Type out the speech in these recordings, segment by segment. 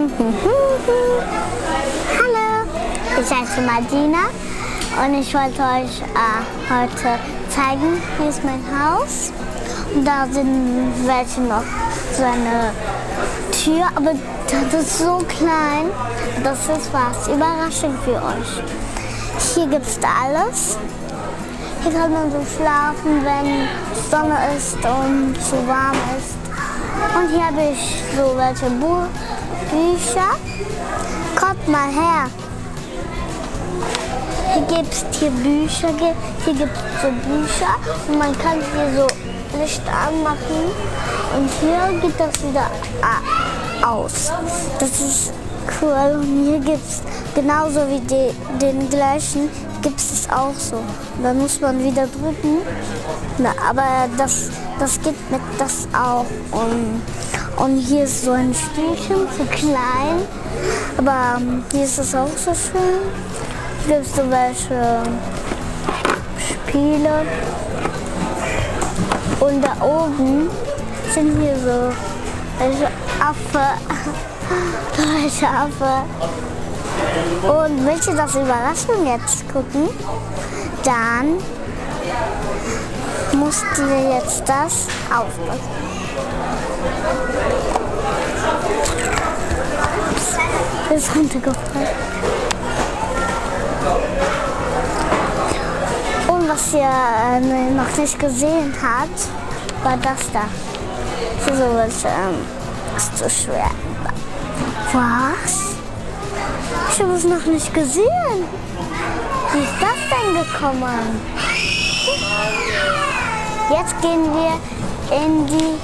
Hallo, ich heiße Madina und ich wollte euch heute zeigen, hier ist mein Haus. Und da sind welche noch so eine Tür, aber das ist so klein. Das ist was, Überraschung für euch. Hier gibt es alles. Hier kann man so schlafen, wenn Sonne ist und zu warm ist. Und hier habe ich so welche Bücher. Kommt mal her. Hier gibt es Bücher, hier gibt es so Bücher und man kann hier so Licht anmachen und hier geht das wieder aus. Das ist cool und hier gibt es genauso wie den gleichen, gibt es auch so. Und dann muss man wieder drücken, aber das geht mit das auch. Und hier ist so ein Stühlchen, so klein, aber hier ist es auch so schön. Hier gibt es so welche Spiele. Und da oben sind hier so welche Affe. Und willst du das Überraschung jetzt gucken? Dann musst du jetzt das aufpassen. Das ist runtergefallen. Und was ihr noch nicht gesehen habt, war das da. Hier so was ist zu schwer. Was? Ich habe es noch nicht gesehen. Wie ist das denn gekommen? Jetzt gehen wir in die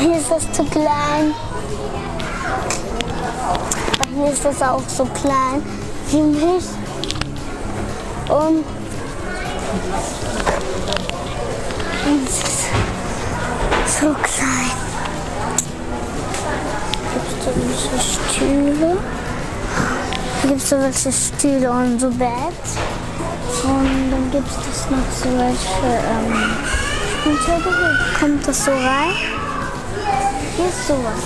Hier ist das zu klein. Aber hier ist das auch so klein wie mich. Und es ist so klein. Gibt es so welche Stühle? Hier gibt es so welche Stühle und so Bett. Und dann gibt es noch so welche Spielzeuge. Hier kommt das so rein. Hier ist sowas.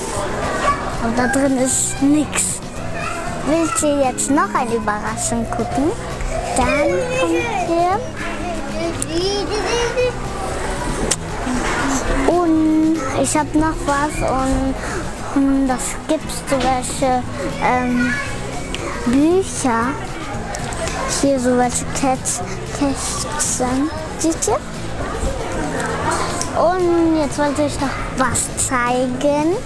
Aber da drin ist nichts. Willst du jetzt noch eine Überraschung gucken? Dann kommt hier. Und ich habe noch was und das gibt es so welche Bücher. Hier so welche Kästchen. Seht ihr? Und jetzt wollte ich noch was zeigen.